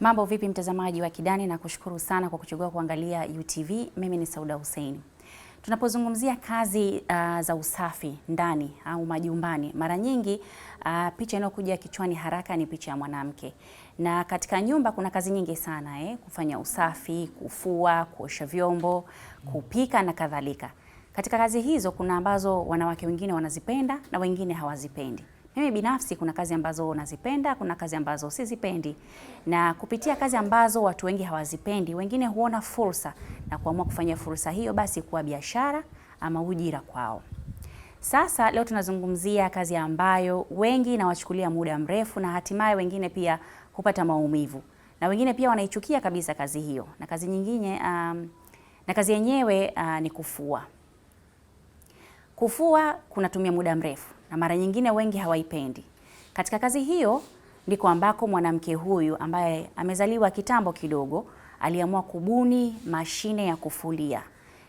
Mambo vipi mtazamaji wa Kidani, na kushukuru sana kwa kuchagua kuangalia UTV. Mimi ni Sauda Hussein. Tunapozungumzia kazi za usafi ndani au majumbani, mara nyingi picha inayokuja kichwani haraka ni picha ya mwanamke. Na katika nyumba kuna kazi nyingi sana kufanya usafi, kufua, kuosha vyombo, kupika na kadhalika. Katika kazi hizo kuna ambazo wanawake wengine wanazipenda na wengine hawazipendi. Mimi binafsi kuna kazi ambazo nazipenda, kuna kazi ambazo sizipendi. Na kupitia kazi ambazo watu wengi hawazipendi, wengine huona fursa na kuamua kufanya fursa hiyo basi kuwa biashara ama ujira kwao. Sasa leo tunazungumzia kazi ambayo wengi inawachukulia muda mrefu na hatimaye wengine pia hupata maumivu. Na wengine pia wanaichukia kabisa kazi hiyo. Na kazi nyingine na kazi yenyewe ni kufua. Kufua kunatumia muda mrefu na mara nyingine wengi hawaipendi. Katika kazi hiyo ndiko ambako mwanamke huyu ambaye amezaliwa kitambo kidogo aliamua kubuni mashine ya kufulia.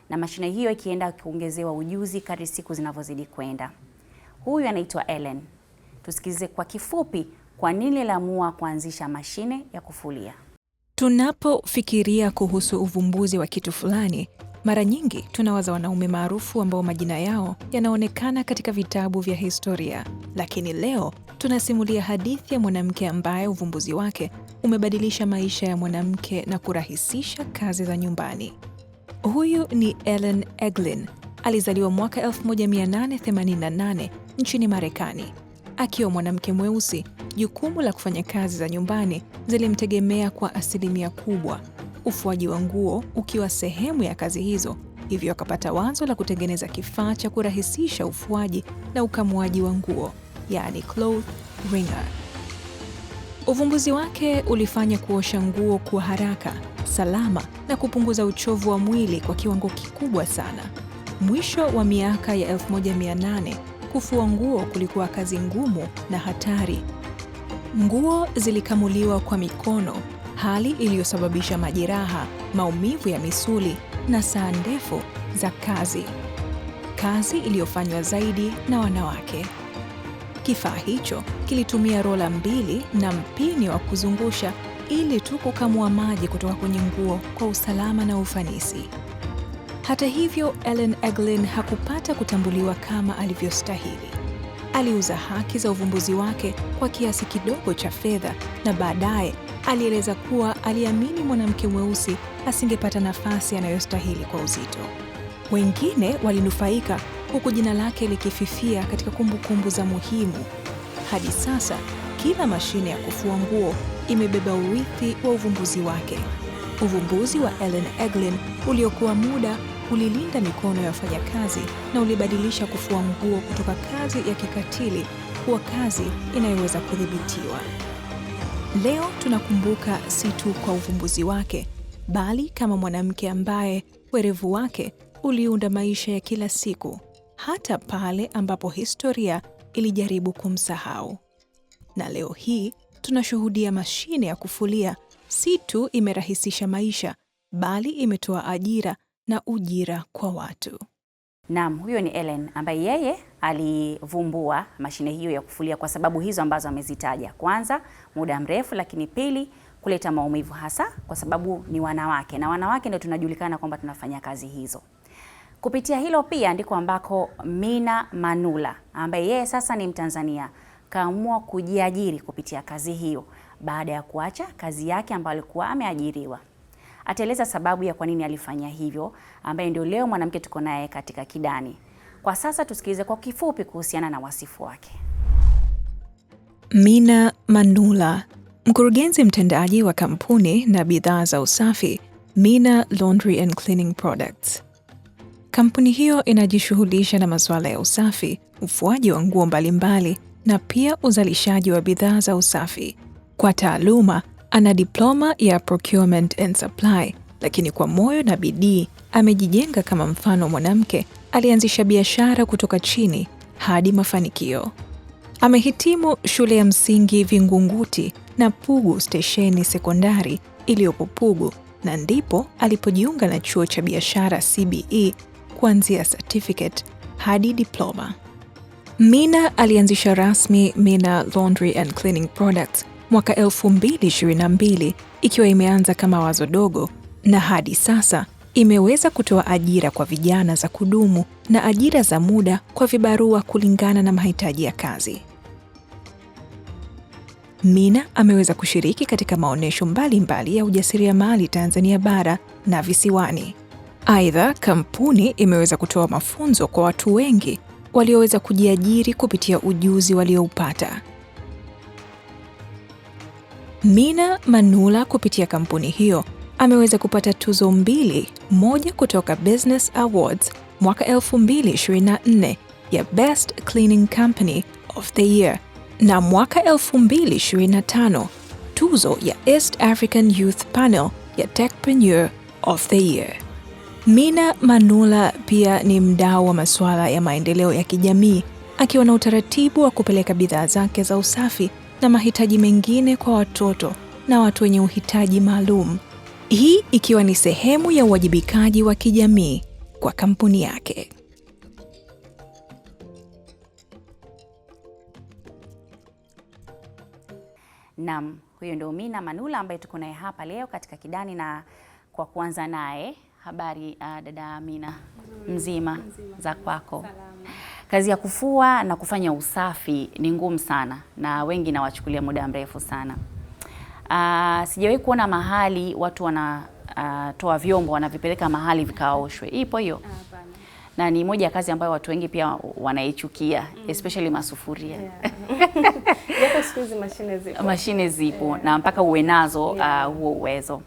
Na mashine hiyo ikienda kuongezewa ujuzi kadri siku zinavyozidi kwenda. Huyu anaitwa Ellen. Tusikize kwa kifupi kwa nini aliamua kuanzisha mashine ya kufulia. Tunapofikiria kuhusu uvumbuzi wa kitu fulani, mara nyingi tunawaza wanaume maarufu ambao majina yao yanaonekana katika vitabu vya historia. Lakini leo tunasimulia hadithi ya mwanamke ambaye uvumbuzi wake umebadilisha maisha ya mwanamke na kurahisisha kazi za nyumbani. Huyu ni Ellen Eglin. Alizaliwa mwaka 1888 nchini Marekani. Akiwa mwanamke mweusi, jukumu la kufanya kazi za nyumbani zilimtegemea kwa asilimia kubwa, ufuaji wa nguo ukiwa sehemu ya kazi hizo. Hivyo akapata wazo la kutengeneza kifaa cha kurahisisha ufuaji na ukamuaji wa nguo, yaani cloth wringer. Uvumbuzi wake ulifanya kuosha nguo kwa haraka, salama na kupunguza uchovu wa mwili kwa kiwango kikubwa sana. Mwisho wa miaka ya 1800, kufua nguo kulikuwa kazi ngumu na hatari. Nguo zilikamuliwa kwa mikono, hali iliyosababisha majeraha, maumivu ya misuli na saa ndefu za kazi. Kazi iliyofanywa zaidi na wanawake. Kifaa hicho kilitumia rola 2 na mpini wa kuzungusha ili tu kukamua maji kutoka kwenye nguo kwa usalama na ufanisi. Hata hivyo, Ellen Eglin hakupata kutambuliwa kama alivyostahili. Aliuza haki za uvumbuzi wake kwa kiasi kidogo cha fedha na baadaye alieleza kuwa aliamini mwanamke mweusi asingepata nafasi anayostahili kwa uzito. Wengine walinufaika huku jina lake likififia katika kumbukumbu za muhimu. Hadi sasa, kila mashine ya kufua nguo imebeba urithi wa uvumbuzi wake. Uvumbuzi wa Ellen Eglin uliokuwa muda ulilinda mikono ya wafanyakazi na ulibadilisha kufua nguo kutoka kazi ya kikatili kuwa kazi inayoweza kudhibitiwa. Leo tunakumbuka si tu kwa uvumbuzi wake, bali kama mwanamke ambaye werevu wake uliunda maisha ya kila siku, hata pale ambapo historia ilijaribu kumsahau. Na leo hii tunashuhudia mashine ya kufulia si tu imerahisisha maisha, bali imetoa ajira na ujira kwa watu. Naam, huyo ni Ellen ambaye yeye alivumbua mashine hiyo ya kufulia kwa sababu hizo ambazo amezitaja. Kwanza, muda mrefu, lakini pili, kuleta maumivu hasa kwa sababu ni wanawake. Na wanawake ndio tunajulikana kwamba tunafanya kazi hizo. Kupitia hilo pia ndiko ambako Mina Manula ambaye yeye sasa ni Mtanzania kaamua kujiajiri kupitia kazi hiyo baada ya kuacha kazi yake ambayo alikuwa ameajiriwa. Ataeleza sababu ya kwa nini alifanya hivyo, ambaye ndio leo mwanamke tuko naye katika Kidani. Kwa sasa tusikilize kwa kifupi kuhusiana na wasifu wake. Mina Manula, mkurugenzi mtendaji wa kampuni na bidhaa za usafi Mina Laundry and Cleaning Products. Kampuni hiyo inajishughulisha na masuala ya usafi, ufuaji wa nguo mbalimbali na pia uzalishaji wa bidhaa za usafi. Kwa taaluma, ana diploma ya Procurement and Supply, lakini kwa moyo na bidii amejijenga kama mfano mwanamke alianzisha biashara kutoka chini hadi mafanikio. Amehitimu shule ya msingi Vingunguti na Pugu Stesheni Sekondari iliyopo Pugu, na ndipo alipojiunga na chuo cha biashara CBE kuanzia certificate hadi diploma. Mina alianzisha rasmi Mina Laundry and Cleaning Products mwaka 2022 ikiwa imeanza kama wazo dogo na hadi sasa imeweza kutoa ajira kwa vijana za kudumu na ajira za muda kwa vibarua kulingana na mahitaji ya kazi. Mina ameweza kushiriki katika maonyesho mbalimbali ya ujasiriamali Tanzania bara na visiwani. Aidha, kampuni imeweza kutoa mafunzo kwa watu wengi walioweza kujiajiri kupitia ujuzi walioupata. Mina Manula kupitia kampuni hiyo ameweza kupata tuzo 2, moja kutoka Business Awards mwaka 2024 ya Best Cleaning Company of the Year na mwaka 2025 tuzo ya East African Youth Panel ya Techpreneur of the Year. Mina Manula pia ni mdau wa masuala ya maendeleo ya kijamii, akiwa na utaratibu wa kupeleka bidhaa zake za usafi na mahitaji mengine kwa watoto na watu wenye uhitaji maalum. Hii ikiwa ni sehemu ya uwajibikaji wa kijamii kwa kampuni yake. Naam, huyo ndio Mina Manula ambaye tuko naye hapa leo katika Kidani, na kwa kuanza naye, habari dada Mina? Mzima za kwako? Salama. Kazi ya kufua na kufanya usafi ni ngumu sana na wengi nawachukulia muda mrefu sana. Sijawahi kuona mahali watu wanatoa vyombo wanavipeleka mahali vikaoshwe. Ipo hiyo? Hapana. Na ni moja ya kazi ambayo watu wengi pia wanaichukia, especially masufuria. Japo siku hizi mashine zipo. Mashine zipo na mpaka uwe nazo huo uwezo.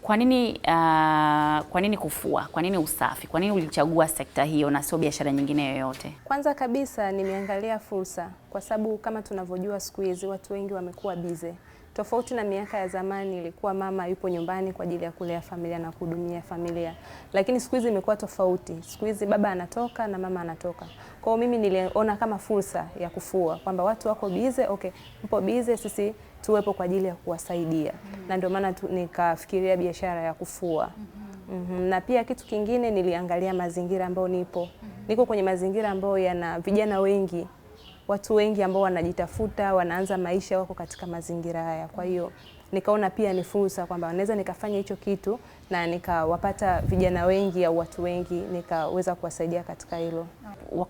Kwa nini kufua? Kwa nini usafi? Kwa nini ulichagua sekta hiyo na sio biashara nyingine yoyote? Kwanza kabisa nimeangalia fursa, kwa sababu kama tunavyojua siku hizi watu wengi wamekuwa bize. Tofauti na miaka ya zamani ilikuwa mama yupo nyumbani kwa ajili ya kulea familia na kuhudumia familia. Lakini siku hizi imekuwa tofauti. Siku hizi baba anatoka na mama anatoka. Kwa hiyo mimi niliona kama fursa ya kufua, kwamba watu wako bize, okay, mpo bize, sisi tuwepo kwa ajili ya kuwasaidia. Na ndio maana nikafikiria biashara ya kufua. Na pia kitu kingine niliangalia mazingira ambayo nipo. Niko kwenye mazingira ambayo yana vijana wengi, watu wengi ambao wanajitafuta, wanaanza maisha, wako katika mazingira haya. Kwa hiyo nikaona pia ni fursa kwamba naweza nikafanya hicho kitu na nikawapata vijana wengi au watu wengi, nikaweza kuwasaidia katika hilo.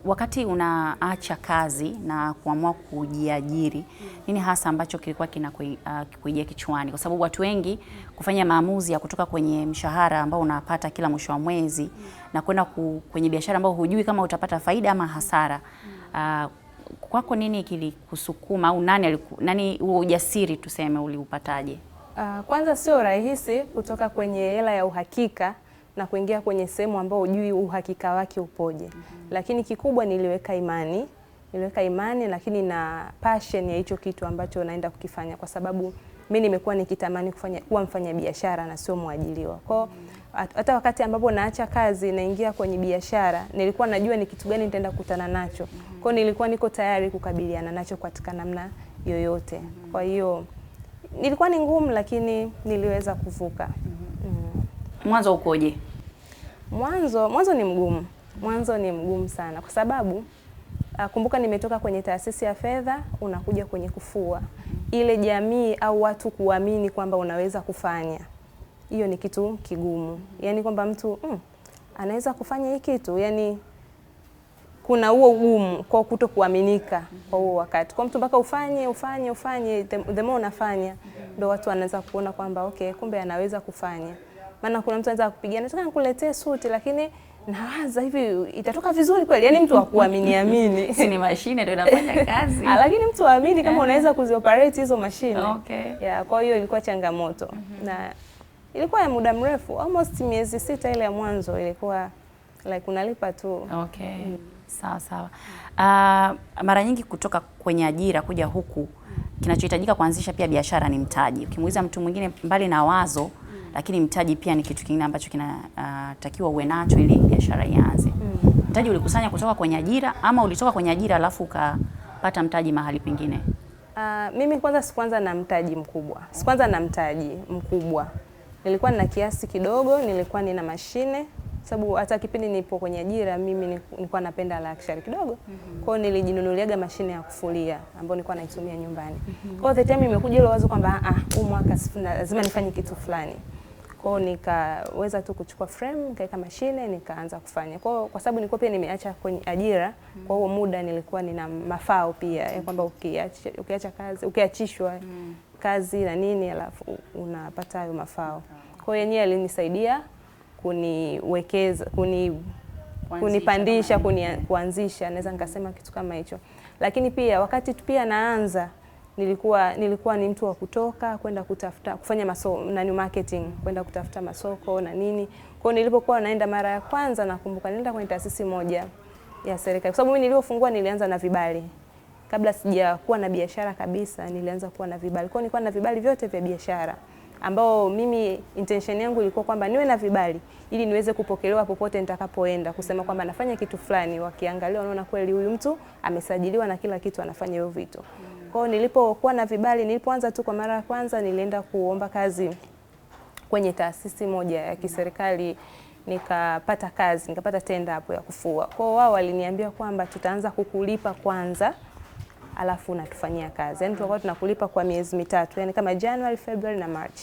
Wakati unaacha kazi na kuamua kujiajiri, nini hasa ambacho kilikuwa kinakuijia kichwani? Kwa sababu watu wengi kufanya maamuzi ya kutoka kwenye mshahara ambao unapata kila mwisho wa mwezi na kwenda kwenye biashara ambayo hujui kama utapata faida ama hasara. Kwako nini kilikusukuma, au nani huo ujasiri tuseme uliupataje? Kwanza sio rahisi kutoka kwenye hela ya uhakika na kuingia kwenye sehemu ambayo hujui uhakika wake upoje. Lakini kikubwa niliweka imani lakini na passion ya hicho kitu ambacho naenda kukifanya, kwa sababu mimi nimekuwa nikitamani kuwa mfanya biashara na sio mwajiliwa. Kwa hata wakati ambapo naacha kazi naingia kwenye biashara, nilikuwa najua ni kitu gani nitaenda kukutana nacho. Kwa nilikuwa niko tayari kukabiliana nacho katika namna yoyote. Kwa hiyo nilikuwa ni ngumu, lakini niliweza kuvuka. Mwanzo ukoje? Mwanzo ni mgumu. Mwanzo ni mgumu sana, kwa sababu kumbuka nimetoka kwenye taasisi ya fedha, unakuja kwenye kufua. Ile jamii au watu kuamini kwamba unaweza kufanya, hiyo ni kitu kigumu. Yaani kwamba mtu anaweza kufanya hiki kitu, yani kuna huo ugumu kwa kutokuaminika kwa huo wakati. Kwa mtu mpaka ufanye, the more unafanya ndio watu wanaanza kuona kwamba okay, kumbe anaweza kufanya. Maana kuna mtu anaweza kupigia, nataka nikuletee suti, lakini nawaza hivi itatoka vizuri kweli? Yaani mtu akuamini. Si ni mashine ndio inafanya kazi. Lakini mtu aamini kama unaweza kuzioperate hizo mashine. Okay. Yeah, kwa hiyo ilikuwa changamoto. Na ilikuwa ya muda mrefu, almost miezi 6 ile ya mwanzo ilikuwa like unalipa tu. Okay. Sawa. Mara nyingi kutoka kwenye ajira kuja huku, kinachohitajika kuanzisha pia biashara ni mtaji. Ukimuuliza mtu mwingine, mbali na wazo, lakini mtaji pia ni kitu kingine ambacho kinatakiwa uwe nacho ili biashara ianze. Mtaji ulikusanya kutoka kwenye ajira ama ulitoka kwenye ajira alafu ukapata mtaji mahali pengine? Mimi kwanza sikuanza na mtaji mkubwa. Nilikuwa nina kiasi kidogo, nilikuwa nina mashine sababu hata kipindi nipo kwenye ajira mimi nilikuwa napenda luxury kidogo. Kwa hiyo nilijinunuliaga mashine ya kufulia ambayo nilikuwa naitumia nyumbani. Kwa hiyo the time imekuja ile wazo kwamba huu mwaka lazima nifanye kitu fulani. Kwa hiyo nikaweza tu kuchukua frame, nikaweka mashine, nikaanza kufanya. Kwa sababu nilikuwa pia nimeacha kwenye ajira, kwa huo muda nilikuwa nina mafao pia, kwamba ukiacha kazi, ukiachishwa kazi na nini alafu unapata hayo mafao. Kwa hiyo yenyewe alinisaidia kuniwekeza, kunipandisha, kuanzisha, naweza nikasema kitu kama hicho. Lakini pia wakati pia naanza nilikuwa ni mtu wa kutoka kwenda kutafuta kufanya marketing, kwenda kutafuta masoko na nini. Kwa hiyo nilipokuwa naenda mara ya kwanza nakumbuka nilienda kwenye taasisi moja ya serikali. Kwa sababu mimi nilipofungua nilianza na vibali. Kabla sijakuwa na biashara kabisa nilianza kuwa na vibali. Kwa hiyo nilikuwa na vibali vyote vya biashara. Ambao mimi intention yangu ilikuwa kwamba niwe na vibali ili niweze kupokelewa popote nitakapoenda, kusema kwamba nafanya kitu fulani, wakiangalia wanaona kweli huyu mtu amesajiliwa na kila kitu anafanya hivyo vitu. Kwa hiyo nilipokuwa na vibali, nilipoanza tu kwa mara ya kwanza nilienda kuomba kazi kwenye taasisi moja ya kiserikali, nikapata kazi, nikapata tenda hapo ya kufua. Kwa hiyo wao waliniambia kwamba tutaanza kukulipa kwanza alafu unatufanyia kazi. Yaani tulikuwa tunakulipa kwa miezi mitatu, yani kama January, February na March.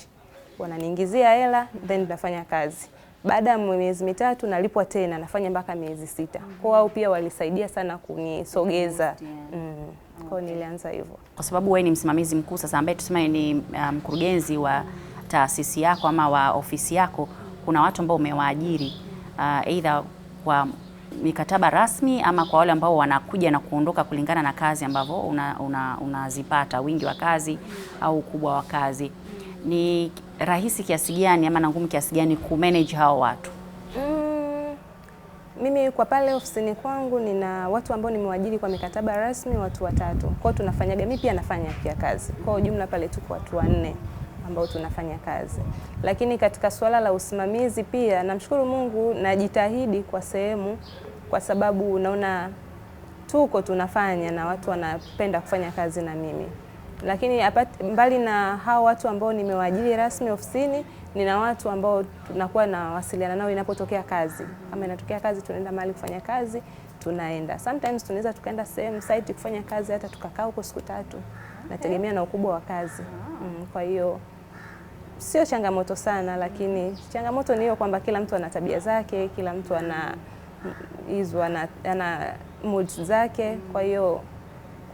Wananiingizia hela then nitafanya kazi. Baada ya miezi mitatu nalipwa tena, nafanya mpaka miezi 6. Kwa wao pia walisaidia sana kunisogeza. Kwa hiyo nilianza hivyo. Kwa sababu wewe ni msimamizi mkuu sasa ambaye tuseme ni mkurugenzi wa taasisi yako ama wa ofisi yako, kuna watu ambao umewaajiri either kwa mikataba rasmi ama kwa wale ambao wanakuja na kuondoka kulingana na kazi ambavyo unazipata, wingi wa kazi au ukubwa wa kazi. Ni rahisi kiasi gani ama ngumu kiasi gani kumanage hao watu? Mimi kwa pale ofisini kwangu nina watu ambao nimewaajiri kwa mikataba rasmi, watu 3. Kwa hiyo tunafanyaga, mimi pia nafanya pia kazi. Kwa jumla pale tuko watu 4 ambao tunafanya kazi. Lakini katika swala la usimamizi pia namshukuru Mungu, najitahidi kwa sehemu, kwa sababu naona tunafanya na watu wanapenda kufanya kazi na mimi. Lakini mbali na hao watu ambao nimewaajiri rasmi ofisini, nina watu ambao tunakuwa na wasiliana nao inapotokea kazi. Kama inatokea kazi tunaenda mahali kufanya kazi, tunaenda. Sometimes tunaweza tukaenda sehemu site kufanya kazi hata tukakaa huko siku 3. Nategemea na ukubwa wa kazi. Kwa hiyo sio changamoto sana, lakini changamoto ni hiyo kwamba kila mtu ana tabia zake, kila mtu ana moods zake. Kwa hiyo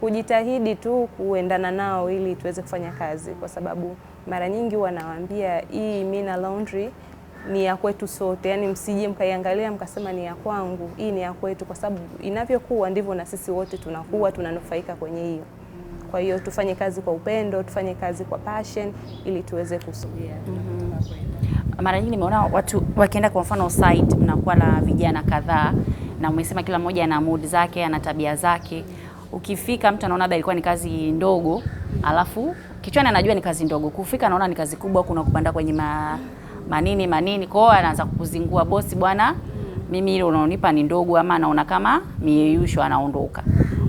kujitahidi tu kuendana nao ili tuweze kufanya kazi, kwa sababu mara nyingi wanawaambia hii Mina Laundry ni ya kwetu sote, yani msije mkaiangalia mkasema ni ya kwangu, hii ni ya kwetu, kwa sababu inavyokuwa ndivyo na sisi wote tunakuwa tunanufaika kwenye hiyo. Kwa hiyo tufanye kazi kwa upendo, tufanye kazi kwa passion ili tuweze kusogea. Mara nyingi nimeona watu wakienda kwa mfano site, mnakuwa na vijana kadhaa na umesema kila mmoja ana mood zake, ana tabia zake. Ukifika mtu anaona ilikuwa ni kazi ndogo, alafu kichwani anajua ni kazi ndogo. Kufika anaona ni kazi kubwa, kuna kupanda kwenye manini. Kwa hiyo anaanza kukuzingua, bosi bwana, mimi ile unaonipa ni ndogo, ama anaona kama mieyusho, anaondoka.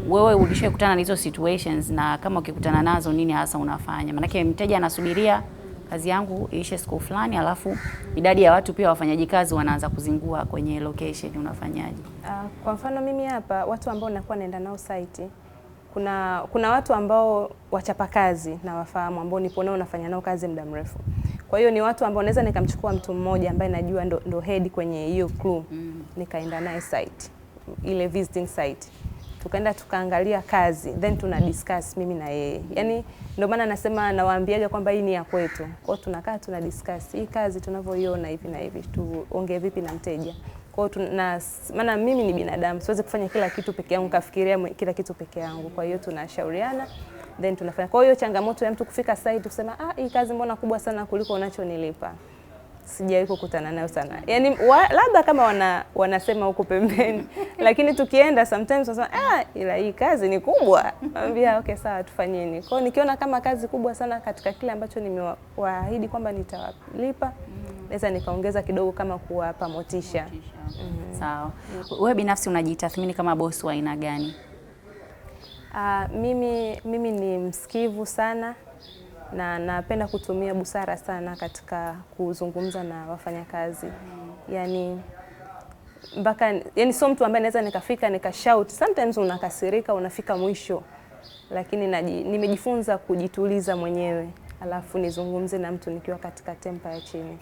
Wewe ulishakutana na hizo situations, na kama ukikutana nazo nini hasa unafanya? Maana mteja anasubiria kazi yangu iishe siku fulani, alafu idadi ya watu pia wafanyaji kazi wanaanza kuzingua kwenye location, unafanyaje? Kwa mfano mimi hapa watu ambao nakuwa naenda nao site, kuna watu ambao wachapa kazi na wafahamu, ambao nipo nao nafanya nao kazi muda mrefu. Kwa hiyo ni watu ambao naweza nikamchukua mtu mmoja ambaye najua ndo head kwenye hiyo crew, nikaenda naye site, ile visiting site. Tukaenda tukaangalia kazi, then tuna discuss mimi na yeye. Yaani ndio maana nasema nawaambiaga kwamba hii ni ya kwetu. Kwa hiyo tunakaa tuna discuss hii kazi tunavyoiona hivi na hivi, tuongee vipi na mteja. Kwa hiyo maana mimi ni binadamu, siwezi kufanya kila kitu peke yangu, kafikiria kila kitu peke yangu. Kwa hiyo tunashauriana then tunafanya. Kwa hiyo changamoto ya mtu kufika site kusema hii kazi mbona kubwa sana kuliko unachonilipa, sijawahi kukutana nayo sana. Yaani labda kama wanasema huko pembeni, lakini tukienda sometimes wanasema ila hii kazi ni kubwa. Naambia okay sawa, tufanyeni. Kwa hiyo nikiona kama kazi kubwa sana katika kile ambacho nimewaahidi kwamba nitawalipa, naweza nikaongeza kidogo kama kuwapa motisha. Sawa. Wewe binafsi unajitathmini kama boss wa aina gani? Mimi ni msikivu sana na napenda kutumia busara sana katika kuzungumza na wafanyakazi. Yaani mpaka yani sio mtu ambaye naweza nikafika nikashout. Sometimes unakasirika, unafika mwisho, lakini nimejifunza kujituliza mwenyewe alafu nizungumze na mtu nikiwa katika tempa ya chini.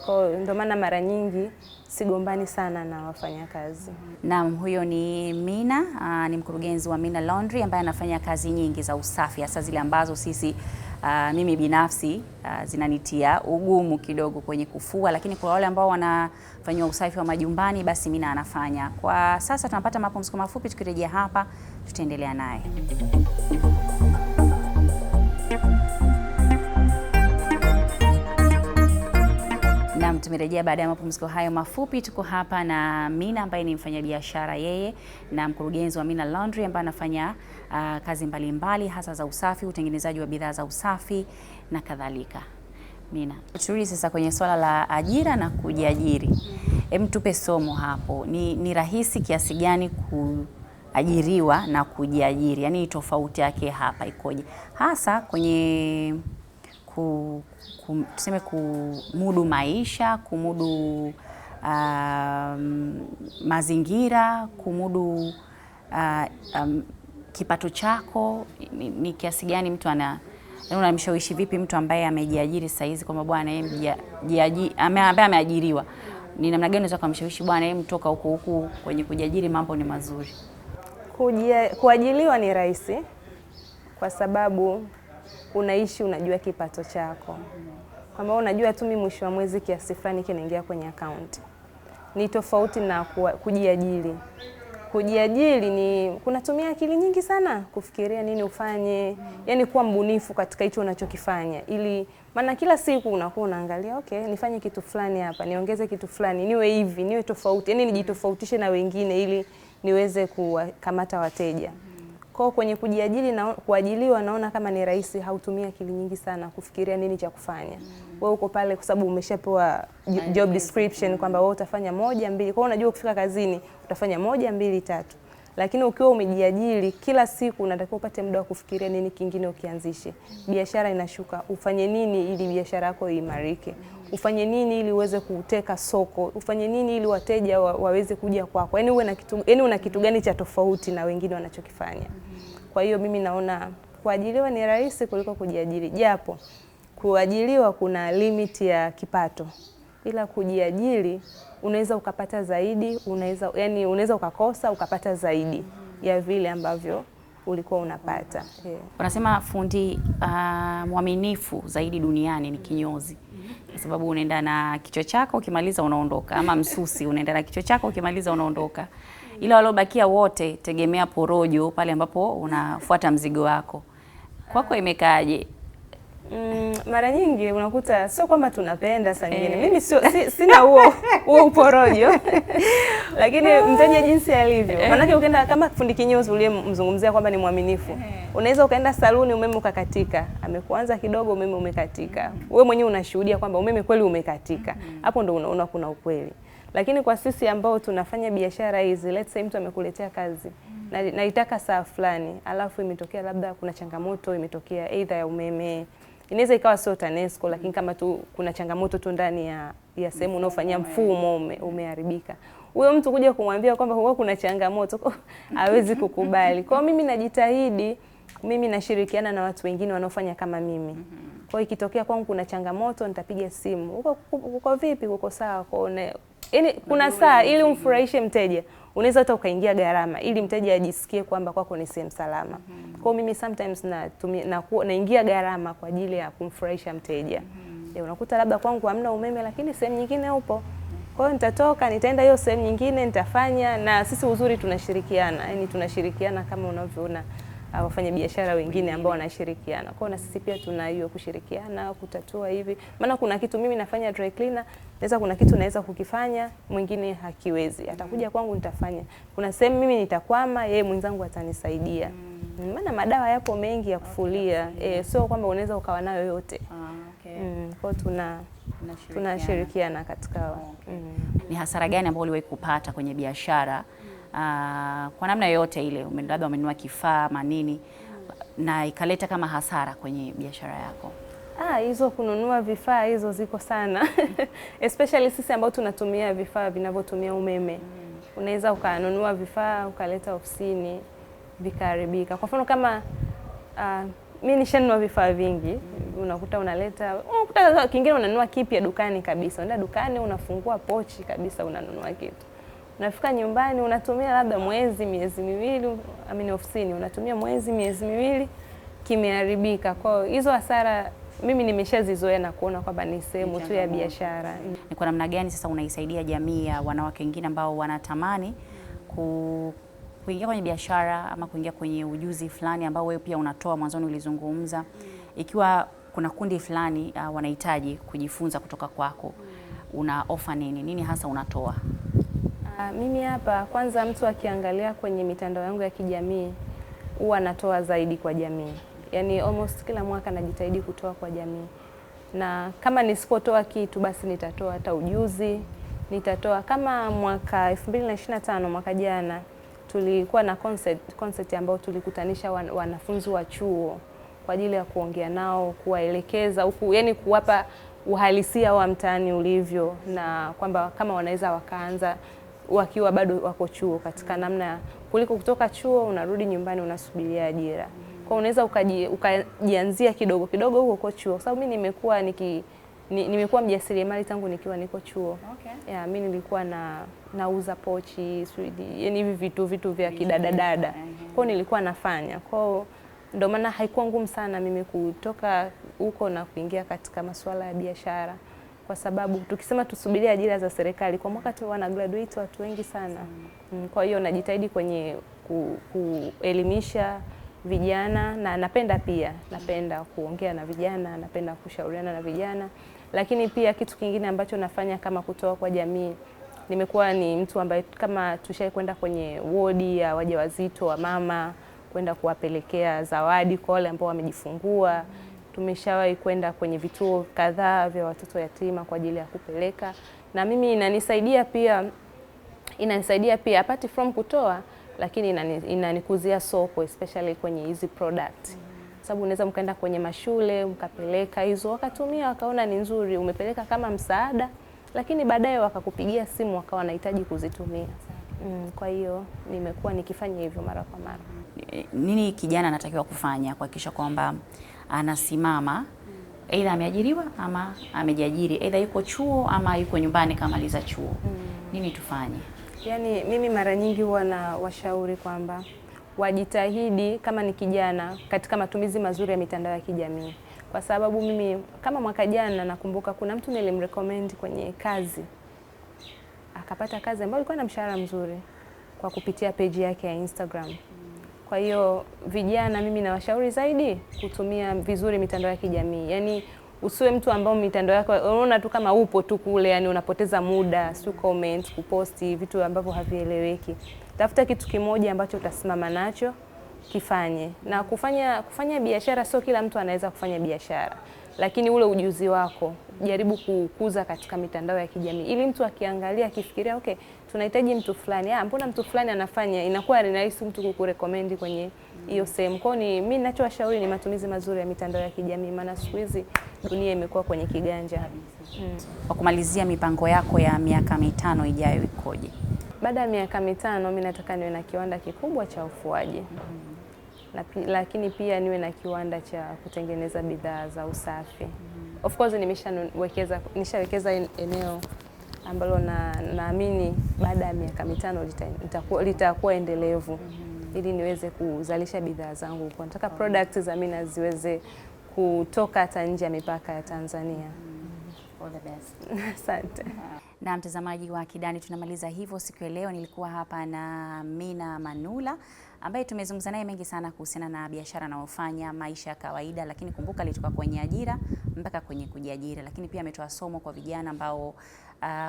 Kwa ndio maana mara nyingi sigombani sana na wafanyakazi. Naam, huyo ni Mina, ni mkurugenzi wa Mina Laundry ambaye anafanya kazi nyingi za usafi, hasa zile ambazo sisi mimi binafsi zinanitia ugumu kidogo kwenye kufua, lakini kwa wale ambao wanafanya usafi wa majumbani basi Mina anafanya. Kwa sasa tunapata mapumziko mafupi, tukirejea hapa tutaendelea naye. Naam, tumerejea baada ya mapumziko hayo mafupi. Tuko hapa na Mina ambaye ni mfanyabiashara yeye na mkurugenzi wa Mina Laundry ambaye anafanya kazi mbalimbali hasa za usafi, utengenezaji wa bidhaa za usafi na kadhalika. Mina, turudi sasa kwenye swala la ajira na kujiajiri. Hem, tupe somo hapo. Ni rahisi kiasi gani kuajiriwa na kujiajiri? Yaani tofauti yake hapa ikoje? Hasa kwenye tuseme kumudu maisha, kumudu mazingira, kumudu kipato chako. Ni kiasi gani mtu unamshawishi vipi mtu ambaye amejiajiri sasa hizi kwamba bwana yeye ambaye ameajiriwa, ni namna gani unaweza kumshawishi bwana yeye mtoka huku kwenye kujiajiri mambo ni mazuri? Kuajiliwa ni rahisi kwa sababu unaishi unajua kipato chako. Kama unajua tu mimi mwisho wa mwezi kiasi fulani kinaingia kwenye account. Ni tofauti na kujiajiri. Kujiajiri ni kunatumia akili nyingi sana kufikiria nini ufanye, yani kuwa mbunifu katika hicho unachokifanya, ili maana kila siku unakuwa unaangalia okay, nifanye kitu fulani hapa, niongeze kitu fulani, niwe hivi, niwe tofauti, yani nijitofautishe na wengine ili niweze kukamata wateja. Kwa kwenye kujiajiri na kuajiliwa naona kama ni rahisi, hautumii akili nyingi sana kufikiria nini cha kufanya. Wewe uko pale kwa sababu umeshapewa job description kwamba wewe utafanya 1, 2. Kwa hiyo unajua ukifika kazini utafanya 1, 2, 3. Lakini ukiwa umejiajiri kila siku unatakiwa upate muda wa kufikiria nini kingine ukianzishe. Biashara inashuka, ufanye nini ili biashara yako iimarike? Ufanye nini ili uweze kuteka soko? Ufanye nini ili wateja waweze kuja kwako? Yaani uwe na kitu, yaani una kitu gani cha tofauti na wengine wanachokifanya. Kwa hiyo mimi naona kuajiriwa ni rahisi kuliko kujiajiri. Japo kuajiriwa kuna limit ya kipato. Ila kujiajiri unaweza ukapata zaidi, unaweza ukakosa ukapata zaidi ya vile ambavyo ulikuwa unapata. Wanasema fundi mwaminifu zaidi duniani ni kinyozi. Kwa sababu unaenda na kichwa chako ukimaliza unaondoka, ama msusi unaenda na kichwa chako ukimaliza unaondoka. Ila waliobakia wote tegemea porojo pale ambapo unafuata mzigo wako. Kwako imekaaje? Mara nyingi unakuta sio kwamba tunapenda saa nyingine. Mimi sina huo uporojo. Lakini mteja jinsi alivyo. Maana ukienda kama fundi kinyozi uliyemzungumzia kwamba ni mwaminifu, unaweza ukaenda saluni umeme ukakatika. Amekuanza kidogo umeme umekatika. Wewe mwenyewe unashuhudia kwamba umeme kweli umekatika. Hapo ndo unaona kuna ukweli. Lakini kwa sisi ambao tunafanya biashara hizi, let's say mtu amekuletea kazi na naitaka saa fulani, alafu imetokea labda kuna changamoto imetokea either ya umeme, inaweza ikawa sio TANESCO, lakini kama tu kuna changamoto tu ndani ya sehemu unaofanyia mfumo umeharibika. Huyo mtu kuja kumwambia kwamba huwa kuna changamoto hawezi kukubali. Kwa hiyo mimi najitahidi, mimi nashirikiana na watu wengine wanaofanya kama mimi. Kwa hiyo ikitokea kwangu kuna changamoto nitapiga simu. Uko vipi? Uko sawa? Yaani kuna saa ili umfurahishe mteja. Unaweza hata ukaingia gharama ili mteja ajisikie kwamba kwako ni sehemu salama. Kwa hiyo mimi sometimes naingia gharama kwa ajili ya kumfurahisha mteja. Unakuta labda kwangu hamna umeme lakini sehemu nyingine upo. Kwa hiyo nitatoka, nitaenda hiyo sehemu nyingine, nitafanya, na sisi uzuri tunashirikiana. Yaani tunashirikiana kama unavyoona wafanya biashara wengine ambao wanashirikiana. Kwa hiyo na sisi pia tuna hiyo kushirikiana, kutatua hivi. Maana kuna kitu mimi nafanya dry cleaner, naweza kuna kitu naweza kukifanya, mwingine hakiwezi. Atakuja kwangu nitafanya. Kuna sehemu mimi nitakwama, yeye mwenzangu atanisaidia. Maana madawa yapo mengi ya kufulia. Sio kwamba unaweza ukawa nayo yote. Kwa hiyo tunashirikiana katika Ni hasara gani ambayo uliwahi kupata kwenye biashara? Kwa namna yoyote ile, labda umenunua kifaa ama nini na ikaleta kama hasara kwenye biashara yako? Hizo kununua vifaa hizo ziko sana. Especially sisi ambao tunatumia vifaa vinavyotumia umeme. Unaweza ukanunua vifaa ukaleta ofisini vikaharibika. Kwa mfano kama mimi nishanunua vifaa vingi, unakuta unakuta kingine unanunua kipya dukani kabisa. Unaenda dukani unafungua pochi kabisa unanunua kitu. Unafika nyumbani unatumia labda mwezi, miezi miwili, ofisini unatumia mwezi, miezi miwili kimeharibika. Kwa hizo hasara mimi nimeshazizoea na kuona kwamba ni sehemu tu ya biashara. Ni kwa namna gani sasa unaisaidia jamii ya wanawake wengine ambao wanatamani kuingia kwenye biashara ama kuingia kwenye ujuzi fulani ambao wewe pia unatoa, mwanzoni ulizungumza, ikiwa kuna kundi fulani wanahitaji kujifunza kutoka kwako, una offer nini? Nini hasa unatoa? Mimi hapa kwanza, mtu akiangalia kwenye mitandao yangu ya kijamii huwa natoa zaidi kwa jamii. Yaani almost kila mwaka najitahidi kutoa kwa jamii. Na kama nisipotoa kitu basi nitatoa hata ujuzi, nitatoa kama mwaka 2025 mwaka jana tulikuwa na concert ambayo tulikutanisha wanafunzi wa chuo kwa ajili ya kuongea nao, kuwaelekeza huku, yani kuwapa uhalisia wa mtaani ulivyo, na kwamba kama wanaweza wakaanza wakiwa bado wako chuo, katika namna kuliko kutoka chuo unarudi nyumbani unasubiria ajira. Kwa unaweza ukajianzia kidogo kidogo huko chuo, kwa sababu mimi nimekuwa mjasiriamali tangu nikiwa niko chuo. Okay. Mimi nilikuwa nauza pochi, yani hivi vitu vya kidadadada. Kwa nilikuwa nafanya. Kwa ndio maana haikuwa ngumu sana mimi kutoka huko na kuingia katika masuala ya biashara, kwa sababu tukisema tusubirie ajira za serikali kwa mwaka tu wana graduate watu wengi sana. Kwa hiyo najitahidi kwenye kuelimisha vijana, na napenda kuongea na vijana, napenda kushauriana na vijana. Lakini pia kitu kingine ambacho nafanya kama kutoa kwa jamii, nimekuwa ni mtu ambaye kama tushakwenda kwenye wodi ya wajawazito wa mama, kwenda kuwapelekea zawadi kwa wale ambao wamejifungua. Tumeshawahi kwenda kwenye vituo kadhaa vya watoto yatima kwa ajili ya kupeleka, na mimi inanisaidia pia apart from kutoa, lakini inanikuzia soko, especially kwenye hizi product. Sababu unaweza mkaenda kwenye mashule mkapeleka hizo, wakatumia wakaona ni nzuri, umepeleka kama msaada, lakini baadaye wakakupigia simu wakawa wanahitaji kuzitumia. Kwa hiyo nimekuwa nikifanya hivyo mara kwa mara. Nini kijana anatakiwa kufanya kuhakikisha kwamba anasimama, aidha ameajiriwa ama amejiajiri, aidha yuko chuo ama yuko nyumbani kamaliza chuo? Nini tufanye? Yaani mimi mara nyingi huwa na washauri kwamba wajitahidi kama ni kijana katika matumizi mazuri ya mitandao ya kijamii. Kwa sababu mimi kama mwaka jana nakumbuka kuna mtu nilimrecommend kwenye kazi, akapata kazi ambayo ilikuwa na mshahara mzuri kwa kupitia page yake ya Instagram. Kwa hiyo vijana mimi nawashauri zaidi kutumia vizuri mitandao ya kijamii. Yaani usiwe mtu ambao mitandao yako unaona tu kama upo tu kule, yani unapoteza muda, si comment, kuposti vitu ambavyo havieleweki. Tafuta kitu kimoja ambacho utasimama nacho, kifanye. Na kufanya biashara, sio kila mtu anaweza kufanya biashara, lakini ule ujuzi wako jaribu kukuza katika mitandao ya kijamii, ili mtu akiangalia akifikiria okay, tunahitaji mtu fulani, mbona mtu fulani anafanya, inakuwa ni rahisi mtu kukurecommend kwenye hiyo sehemu. Kwa hiyo mimi ninachowashauri ni matumizi mazuri ya mitandao ya kijamii, maana siku hizi dunia imekuwa kwenye kiganja. Kwa kumalizia, mipango yako ya miaka 5 ijayo ikoje? Baada ya miaka 5 mimi nataka niwe na kiwanda kikubwa cha ufuaji. Lakini pia niwe na kiwanda cha kutengeneza bidhaa za usafi. Of course nishawekeza eneo ambalo naamini baada ya miaka 5 litakuwa endelevu, ili niweze kuzalisha bidhaa zangu. Kwa nataka products za mimi ziweze kutoka hata nje ya mipaka ya Tanzania. All the best. Asante. Na mtazamaji wa Kidani, tunamaliza hivyo siku ya leo. Nilikuwa hapa na Mina Manula ambaye tumezungumza naye mengi sana kuhusiana na biashara anayofanya, maisha ya kawaida, lakini kumbuka alitoka kwenye ajira mpaka kwenye kujiajiri, lakini pia ametoa somo kwa vijana ambao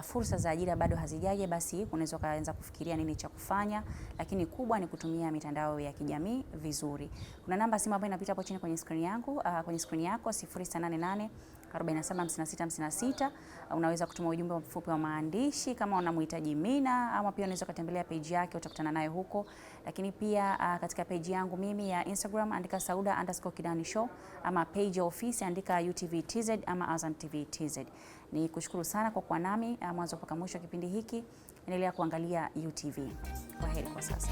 fursa za ajira bado hazijaje, basi unaweza kaanza kufikiria nini cha kufanya, lakini kubwa ni kutumia mitandao ya kijamii vizuri. Kuna namba simu ambayo inapita hapo chini kwenye screen yangu, kwenye screen yako 0688 475656. Unaweza kutuma ujumbe mfupi wa maandishi kama unamhitaji Mina, ama pia unaweza kutembelea page yake, utakutana naye huko. Lakini pia katika page yangu mimi ya Instagram andika Sauda_Kidani Show, ama page ya ofisi andika UTV TZ ama Azam TV TZ. Ni kushukuru sana kwa kuwa nami mwanzo mpaka mwisho wa kipindi hiki. Endelea kuangalia UTV. Kwaheri kwa sasa.